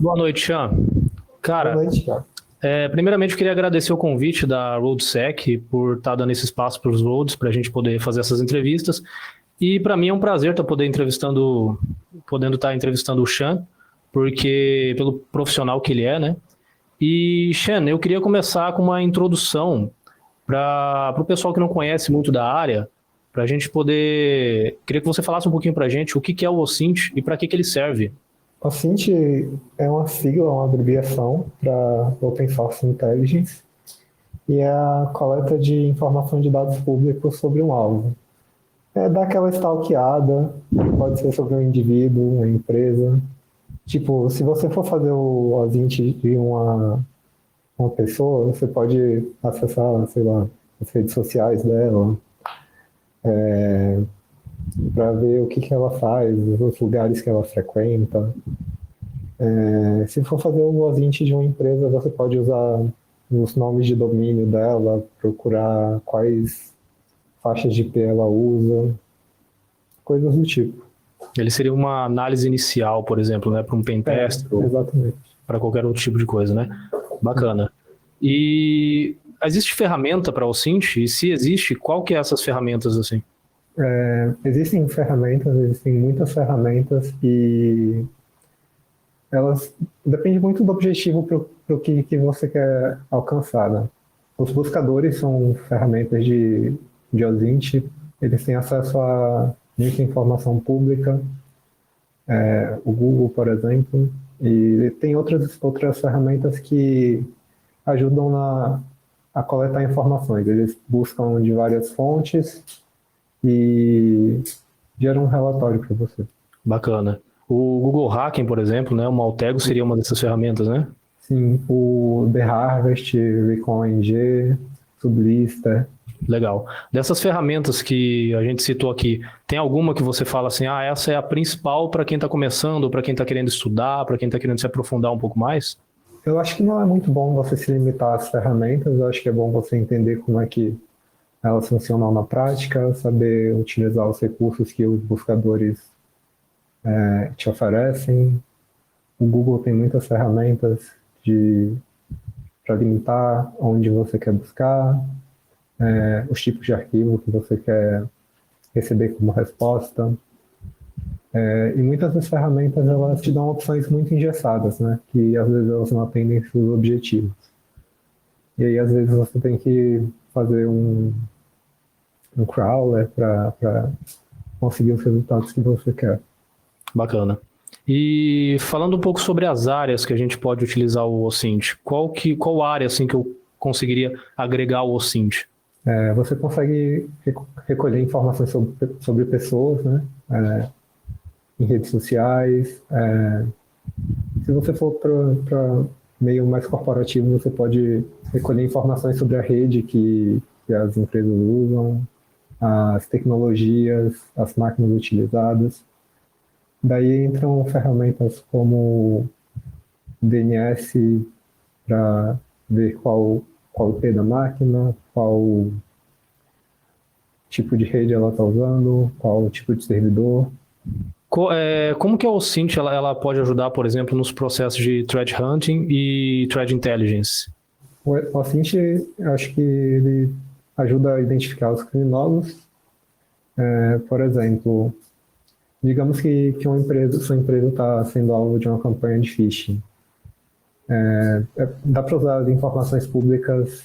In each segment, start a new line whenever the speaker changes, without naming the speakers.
Boa noite, Chan.
Boa
Cara,
noite, cara.
primeiramente eu queria agradecer o convite da RoadSec por estar dando esse espaço para os Roads, para a gente poder fazer essas entrevistas. E para mim é um prazer estar podendo estar entrevistando o Chan, porque pelo profissional que ele é, né? E, Chan, eu queria começar com uma introdução para o pessoal que não conhece muito da área, para a gente poder. Queria que você falasse um pouquinho para a gente o que é o OSINT e para que ele serve.
O OSINT é uma sigla, uma abreviação para Open Source Intelligence e é a coleta de informação de dados públicos sobre um alvo. É dar aquela stalkeada, pode ser sobre um indivíduo, uma empresa. Tipo, se você for fazer o OSINT de uma pessoa, você pode acessar, sei lá, as redes sociais dela, para ver o que ela faz, os lugares que ela frequenta. Se for fazer o OSINT de uma empresa, você pode usar os nomes de domínio dela, procurar quais faixas de IP ela usa, coisas do tipo.
Ele seria uma análise inicial, por exemplo, né, para um pen test ou
Exatamente.
para qualquer outro tipo de coisa, né? Bacana. E existe ferramenta para o OSINT? E se existe, qual que é essas ferramentas assim?
Existem muitas ferramentas e elas dependem muito do objetivo para o que você quer alcançar, né? Os buscadores são ferramentas de OSINT, eles têm acesso a muita informação pública, o Google, por exemplo, e tem outras ferramentas que ajudam a coletar informações. Eles buscam de várias fontes e geram um relatório para você.
Bacana. O Google Hacking, por exemplo, né, o Maltego seria uma dessas ferramentas, né?
Sim, o The Harvest, ReconNG, Sublista.
Legal. Dessas ferramentas que a gente citou aqui, tem alguma que você fala assim, ah, essa é a principal para quem está começando, para quem está querendo estudar, para quem está querendo se aprofundar um pouco mais?
Eu acho que não é muito bom você se limitar às ferramentas, eu acho que é bom você entender como é que elas funcionam na prática, saber utilizar os recursos que os buscadores te oferecem. O Google tem muitas ferramentas para limitar onde você quer buscar, os tipos de arquivo que você quer receber como resposta. E muitas das ferramentas elas te dão opções muito engessadas, né? Que às vezes elas não atendem seus objetivos. E aí às vezes você tem que fazer um crawler para conseguir os resultados que você quer.
Bacana. E falando um pouco sobre as áreas que a gente pode utilizar o OSINT, qual área assim que eu conseguiria agregar o OSINT?
Você consegue recolher informações sobre pessoas, né? Em redes sociais. Se você for para meio mais corporativo, você pode recolher informações sobre a rede que as empresas usam, as tecnologias, as máquinas utilizadas. Daí entram ferramentas como DNS para ver qual IP da máquina, qual tipo de rede ela está usando, qual tipo de servidor.
Como que a OSINT ela pode ajudar, por exemplo, nos processos de threat hunting e threat intelligence?
O OSINT, acho que ele ajuda a identificar os criminosos. Por exemplo, digamos que sua empresa está sendo alvo de uma campanha de phishing. Dá para usar as informações públicas,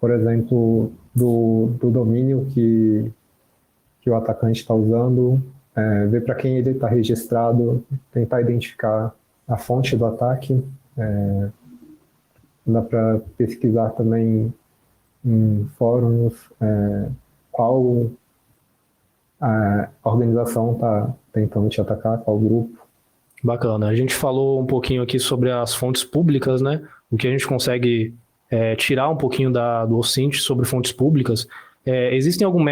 por exemplo, do domínio que o atacante está usando, ver para quem ele está registrado, tentar identificar a fonte do ataque. Dá para pesquisar também em fóruns qual a organização está tentando te atacar, qual grupo.
Bacana. A gente falou um pouquinho aqui sobre as fontes públicas, né? O que a gente consegue tirar um pouquinho do OSINT sobre fontes públicas. Existem algum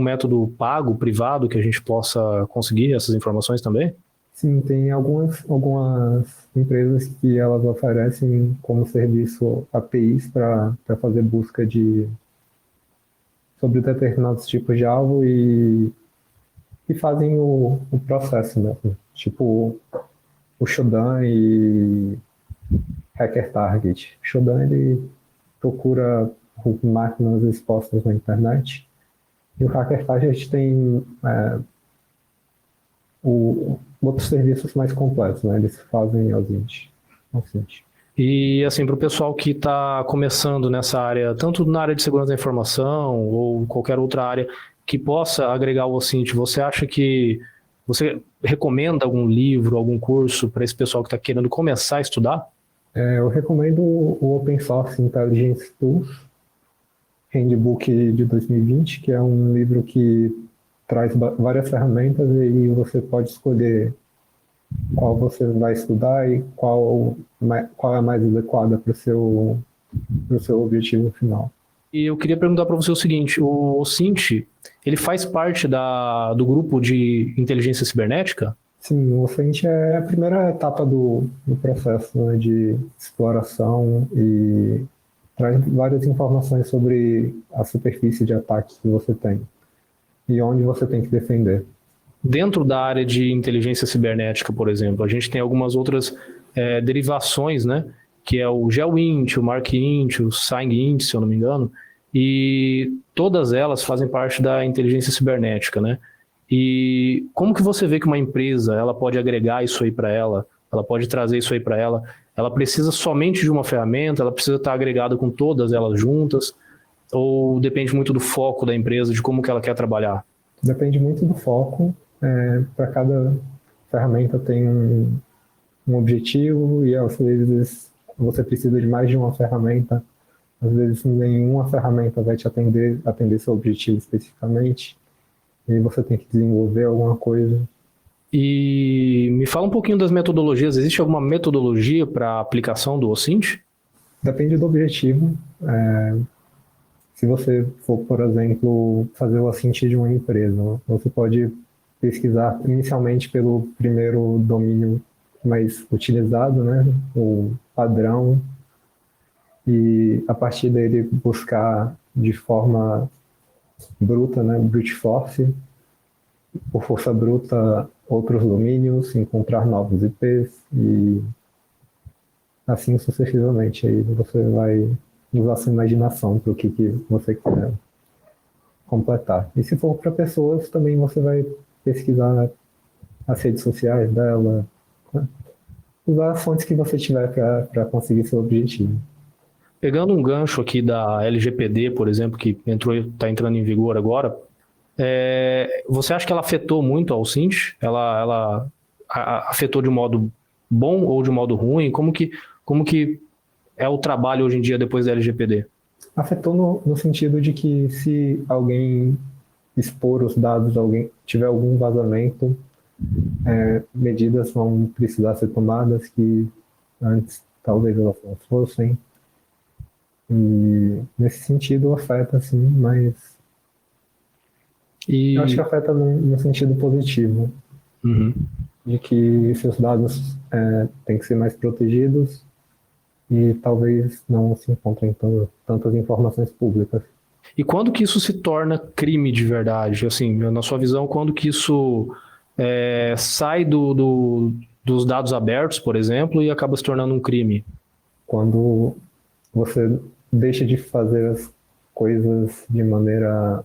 método pago, privado, que a gente possa conseguir essas informações também?
Sim, tem algumas empresas que elas oferecem como serviço APIs para fazer busca sobre determinados tipos de alvo e fazem o processo mesmo. Tipo o Shodan e Hacker Target. O Shodan, ele procura máquinas expostas na internet, e o Hacker Target tem outros serviços mais completos, né? Eles fazem ausente.
E assim, para o pessoal que está começando nessa área, tanto na área de segurança da informação ou qualquer outra área que possa agregar o OSINT, você acha que você recomenda algum livro, algum curso para esse pessoal que está querendo começar a estudar?
Eu recomendo o Open Source Intelligence Tools, Handbook de 2020, que é um livro que traz várias ferramentas e aí você pode escolher qual você vai estudar e qual é a mais adequada para o seu objetivo final.
E eu queria perguntar para você o seguinte, o OSINT, ele faz parte do grupo de inteligência cibernética?
Sim, o OSINT é a primeira etapa do processo, né, de exploração e traz várias informações sobre a superfície de ataque que você tem e onde você tem que defender.
Dentro da área de inteligência cibernética, por exemplo, a gente tem algumas outras derivações, né? Que é o GeoInt, o MarkInt, o SignInt, se eu não me engano, e todas elas fazem parte da inteligência cibernética, né? E como que você vê que uma empresa ela pode agregar isso aí para ela pode trazer isso aí para ela precisa somente de uma ferramenta, ela precisa estar agregada com todas elas juntas, ou depende muito do foco da empresa, de como que ela quer trabalhar?
Depende muito do foco. Para cada ferramenta tem um objetivo e às vezes você precisa de mais de uma ferramenta. Às vezes nenhuma ferramenta vai te atender seu objetivo especificamente e você tem que desenvolver alguma coisa.
E me fala um pouquinho das metodologias. Existe alguma metodologia para a aplicação do OSINT?
Depende do objetivo. Se você for, por exemplo, fazer o OSINT de uma empresa, você pode pesquisar inicialmente pelo primeiro domínio mais utilizado, né, o padrão, e a partir dele buscar de forma bruta, né, brute force, por força bruta, outros domínios, encontrar novos IPs e assim sucessivamente. Aí você vai usar sua imaginação para o que você quer completar. E se for para pessoas, também você vai pesquisar as redes sociais dela, né? Usar as fontes que você tiver para conseguir seu objetivo.
Pegando um gancho aqui da LGPD, por exemplo, que está entrando em vigor agora, você acha que ela afetou muito a OSINT? Ela afetou de modo bom ou de modo ruim? Como que é o trabalho hoje em dia depois da LGPD?
Afetou no sentido de que se alguém expor os dados de alguém, tiver algum vazamento, medidas vão precisar ser tomadas que antes talvez elas não fossem. E nesse sentido afeta, sim, mas eu acho que afeta no sentido positivo.
Uhum.
De que seus dados têm que ser mais protegidos e talvez não se encontrem tantas informações públicas.
E quando que isso se torna crime de verdade? Assim, na sua visão, quando que isso sai dos dados abertos, por exemplo, e acaba se tornando um crime?
Quando você deixa de fazer as coisas de maneira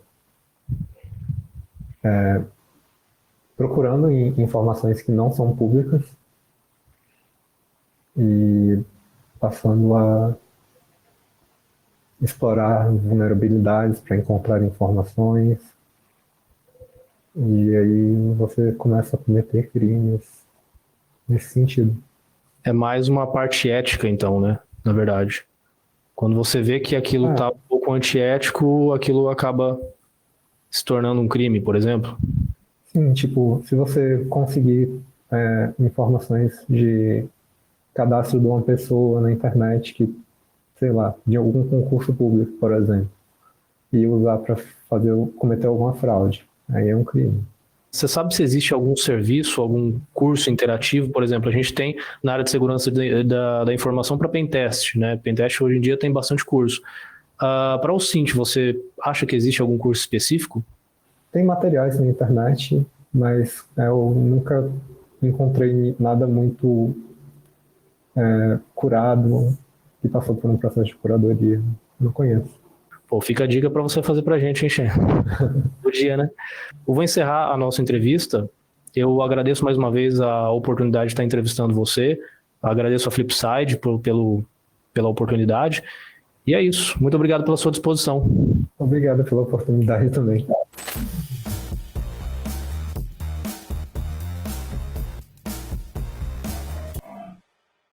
procurando informações que não são públicas e passando a explorar vulnerabilidades para encontrar informações, e aí você começa a cometer crimes nesse sentido.
É mais uma parte ética, então, né? Na verdade. Quando você vê que aquilo está um pouco antiético, aquilo acaba se tornando um crime, por exemplo?
Sim, tipo, se você conseguir informações de cadastro de uma pessoa na internet que, sei lá, de algum concurso público, por exemplo, e usar para cometer alguma fraude, aí é um crime.
Você sabe se existe algum serviço, algum curso interativo? Por exemplo, a gente tem na área de segurança da informação para pentest, né? Pentest hoje em dia tem bastante curso. Para o Cint, você acha que existe algum curso específico?
Tem materiais na internet, mas eu nunca encontrei nada muito curado que passou por um processo de curadoria. Não conheço.
Pô, fica a dica para você fazer para a gente, hein, Xê? Bom dia, né? Eu vou encerrar a nossa entrevista. Eu agradeço mais uma vez a oportunidade de estar entrevistando você. Agradeço a Flipside pela oportunidade. E é isso. Muito obrigado pela sua disposição.
Obrigado pela oportunidade também.